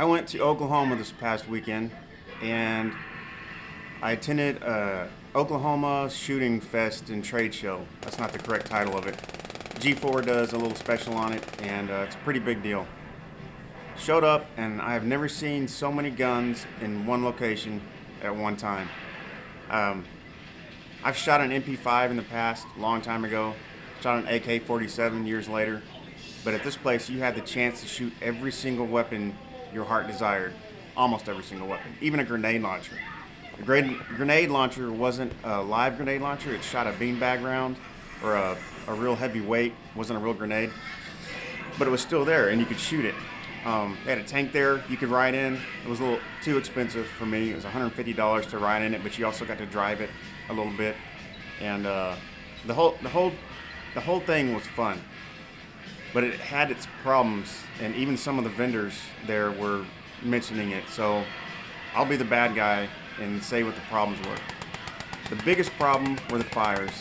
I went to Oklahoma this past weekend, and I attended Oklahoma Shooting Fest and Trade Show. That's not the correct title of it. G4 does a little special on it, and it's a pretty big deal. Showed up, and I have never seen so many guns in one location at one time. I've shot an MP5 in the past, a long time ago. Shot an AK-47 years later. But at this place, you had the chance to shoot every single weapon your heart desired. Almost every single weapon, even a grenade launcher. The grenade launcher wasn't a live grenade launcher. It shot a beanbag round or a real heavy weight. Wasn't a real grenade. But it was still there, and you could shoot it. They had a tank there you could ride in. It was a little too expensive for me. It was $150 to ride in it, but you also got to drive it a little bit. And the whole thing was fun. But it had its problems, and even some of the vendors there were mentioning it. So I'll be the bad guy and say what the problems were. The biggest problem were the fires.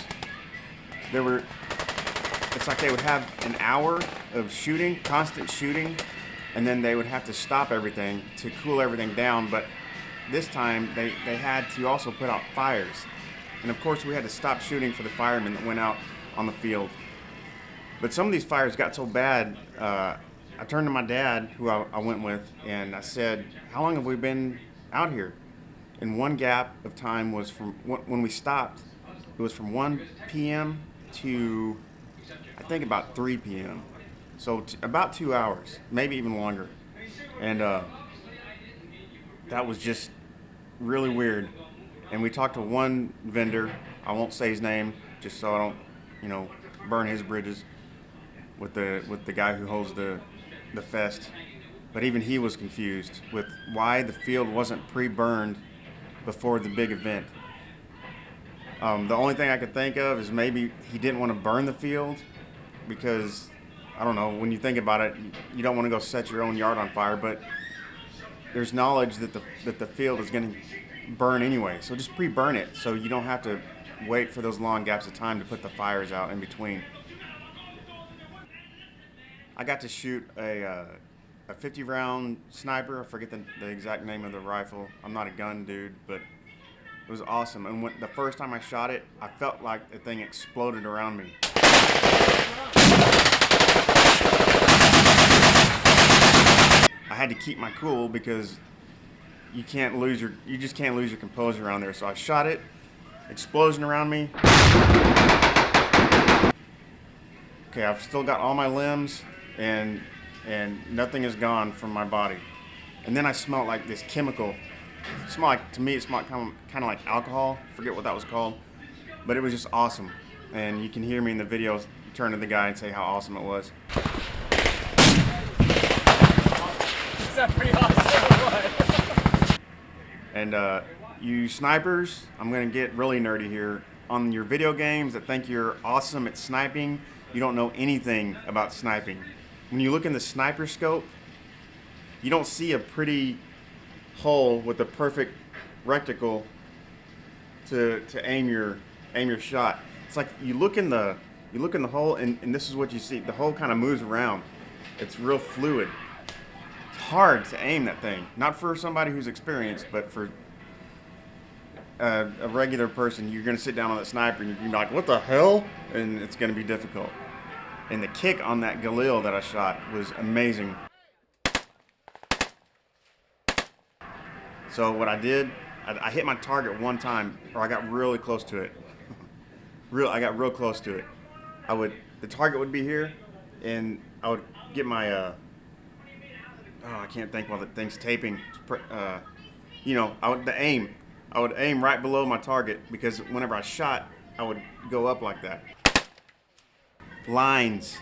It's like they would have an hour of shooting, constant shooting, and then they would have to stop everything to cool everything down. But this time they had to also put out fires. And of course we had to stop shooting for the firemen that went out on the field. But some of these fires got so bad, I turned to my dad, who I went with, and I said, how long have we been out here? And one gap of time was from when we stopped, it was from 1 p.m. to, I think, about 3 p.m. So about 2 hours, maybe even longer. And that was just really weird. And we talked to one vendor, I won't say his name, just so I don't, burn his bridges, with the guy who holds the fest. But even he was confused with why the field wasn't pre-burned before the big event. The only thing I could think of is maybe he didn't want to burn the field because, I don't know, when you think about it, you don't want to go set your own yard on fire, but there's knowledge that the field is going to burn anyway. So just pre-burn it so you don't have to wait for those long gaps of time to put the fires out in between. I got to shoot a 50-round sniper. I forget the exact name of the rifle. I'm not a gun dude, but it was awesome. And the first time I shot it, I felt like the thing exploded around me. I had to keep my cool because you just can't lose your composure around there. So I shot it, explosion around me. Okay, I've still got all my limbs, and nothing is gone from my body. And then I smelled like this chemical. To me, it smelled kind of like alcohol. Forget what that was called, but it was just awesome. And you can hear me in the video turn to the guy and say how awesome it was. Is that pretty awesome or what? And you snipers, I'm gonna get really nerdy here. On your video games that think you're awesome at sniping, you don't know anything about sniping. When you look in the sniper scope, you don't see a pretty hole with the perfect reticle to aim your shot. It's like you look in the hole, and this is what you see. The hole kind of moves around. It's real fluid. It's hard to aim that thing. Not for somebody who's experienced, but for a regular person. You're gonna sit down on that sniper and you're gonna be like, what the hell? And it's gonna be difficult. And the kick on that Galil that I shot was amazing. So what I did, I hit my target one time, or I got really close to it. I got real close to it. The target would be here, and I would get my, I can't think while the thing's taping. I would aim right below my target, because whenever I shot, I would go up like that. Lines.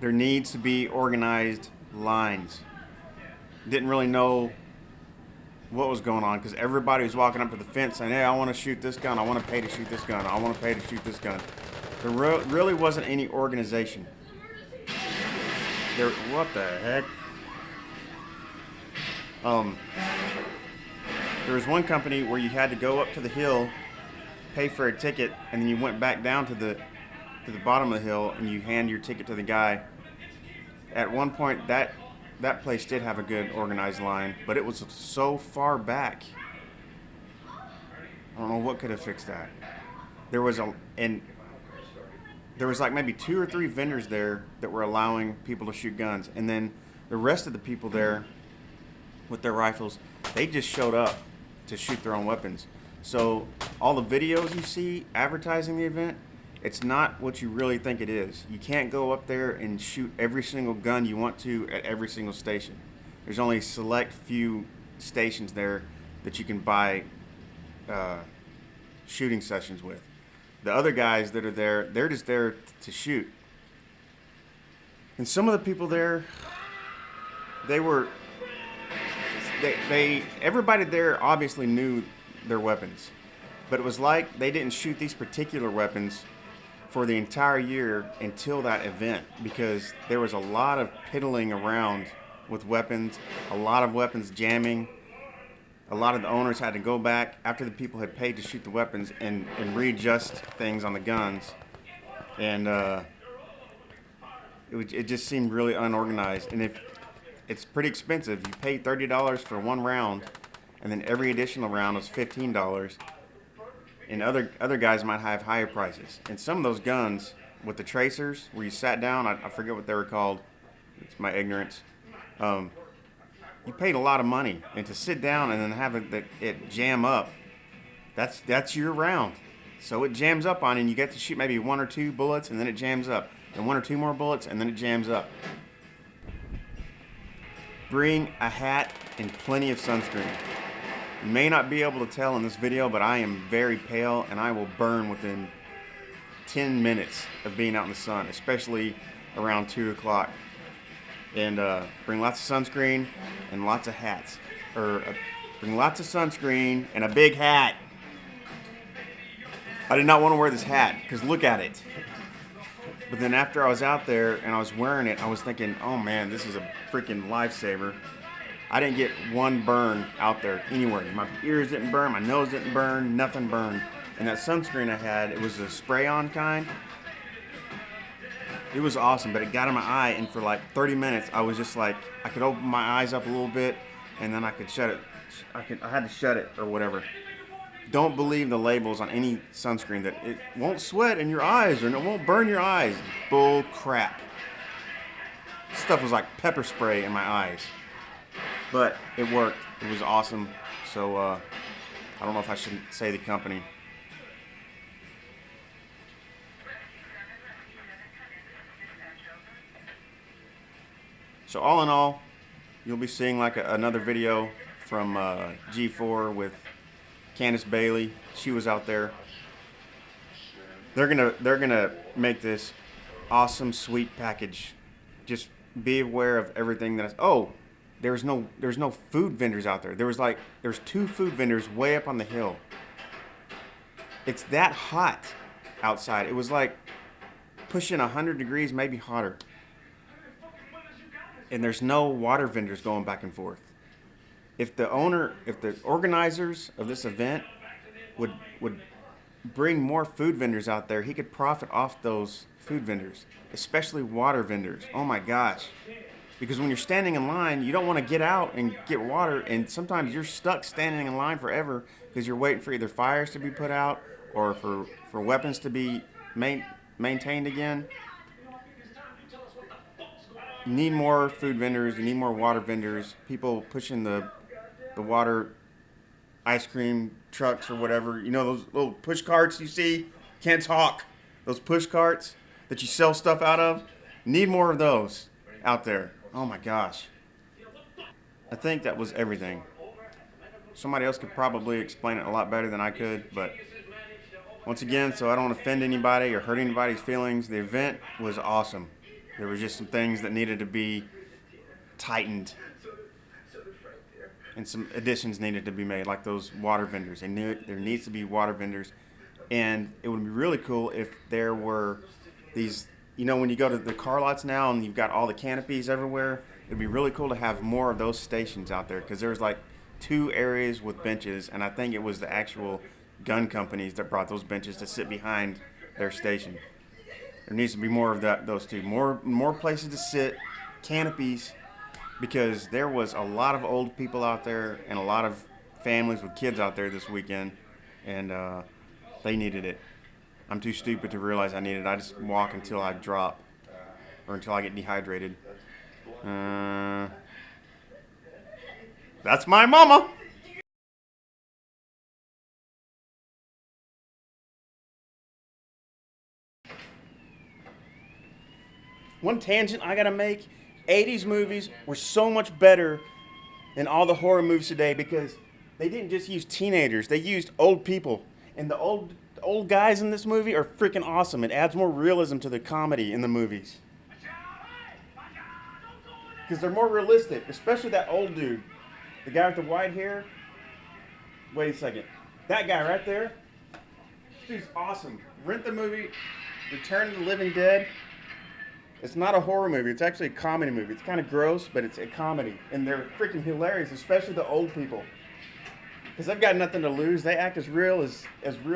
There needs to be organized lines. Didn't really know what was going on because everybody was walking up to the fence saying, hey, I want to shoot this gun. I want to pay to shoot this gun. I want to pay to shoot this gun. There really wasn't any organization. What the heck? There was one company where you had to go up to the hill, pay for a ticket, and then you went back down to the bottom of the hill and you hand your ticket to the guy. At one point, that that place did have a good organized line, but it was so far back. I don't know what could have fixed that. There was like maybe 2 or 3 vendors there that were allowing people to shoot guns, and then the rest of the people there with their rifles, they just showed up to shoot their own weapons. So all the videos you see advertising the event, it's not what you really think it is. You can't go up there and shoot every single gun you want to at every single station. There's only a select few stations there that you can buy shooting sessions with. The other guys that are there, they're just there to shoot. And some of the people there, everybody there obviously knew their weapons, but it was like they didn't shoot these particular weapons for the entire year until that event, because there was a lot of piddling around with weapons, a lot of weapons jamming. A lot of the owners had to go back after the people had paid to shoot the weapons and readjust things on the guns, and it just seemed really unorganized. And if it's pretty expensive, you pay $30 for one round, and then every additional round was $15. And other guys might have higher prices. And some of those guns with the tracers, where you sat down, I forget what they were called. It's my ignorance. You paid a lot of money, and to sit down and then have it jam up, that's your round. So it jams up on you, and you get to shoot maybe 1 or 2 bullets, and then it jams up, and 1 or 2 more bullets, and then it jams up. Bring a hat and plenty of sunscreen. You may not be able to tell in this video, but I am very pale, and I will burn within 10 minutes of being out in the sun, especially around 2 o'clock. And bring lots of sunscreen and lots of hats. Bring lots of sunscreen and a big hat. I did not want to wear this hat, because look at it. But then after I was out there and I was wearing it, I was thinking, oh man, this is a freaking lifesaver. I didn't get one burn out there anywhere. My ears didn't burn, my nose didn't burn, nothing burned. And that sunscreen I had, it was a spray-on kind. It was awesome, but it got in my eye, and for like 30 minutes, I was just like, I could open my eyes up a little bit, and then I could shut it. I had to shut it or whatever. Don't believe the labels on any sunscreen that it won't sweat in your eyes or it won't burn your eyes. Bull crap. This stuff was like pepper spray in my eyes. But it worked. It was awesome. So I don't know if I should say the company. So all in all, you'll be seeing like another video from G4 with Candace Bailey. She was out there. They're gonna make this awesome, sweet package. Just be aware of everything that. There's no food vendors out there. There's 2 food vendors way up on the hill. It's that hot outside. It was like pushing 100 degrees, maybe hotter. And there's no water vendors going back and forth. If the organizers of this event would bring more food vendors out there, he could profit off those food vendors, especially water vendors. Oh my gosh. Because when you're standing in line, you don't want to get out and get water, and sometimes you're stuck standing in line forever because you're waiting for either fires to be put out or for weapons to be maintained again. You need more food vendors, you need more water vendors, people pushing the water ice cream trucks or whatever. You know those little push carts you see? Can't talk. Those push carts that you sell stuff out of? Need more of those out there. Oh my gosh. I think that was everything. Somebody else could probably explain it a lot better than I could, but once again, so I don't offend anybody or hurt anybody's feelings, the event was awesome. There were just some things that needed to be tightened, and some additions needed to be made, like those water vendors. There needs to be water vendors, and it would be really cool if there were these, you know, when you go to the car lots now and you've got all the canopies everywhere, it'd be really cool to have more of those stations out there, because there's like 2 areas with benches, and I think it was the actual gun companies that brought those benches to sit behind their station. There needs to be more of those 2. More places to sit, canopies, because there was a lot of old people out there and a lot of families with kids out there this weekend, and they needed it. I'm too stupid to realize I need it. I just walk until I drop or until I get dehydrated. That's my mama. One tangent I gotta make: 80s movies were so much better than all the horror movies today because they didn't just use teenagers; they used old people, and the old guys in this movie are freaking awesome. It adds more realism to the comedy in the movies because they're more realistic, especially that old dude, the guy with the white hair. Wait a second, that guy right there. This dude's awesome. Rent the movie Return of the Living Dead. It's not a horror movie. It's actually a comedy movie. It's kind of gross, but it's a comedy. And they're freaking hilarious, especially the old people. Because they've got nothing to lose. They act as real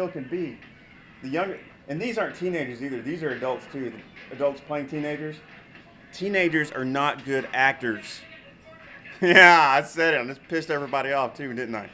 can be. The younger, and these aren't teenagers either. These are adults too. The adults playing teenagers. Teenagers are not good actors. Yeah, I said it. I just pissed everybody off too, didn't I?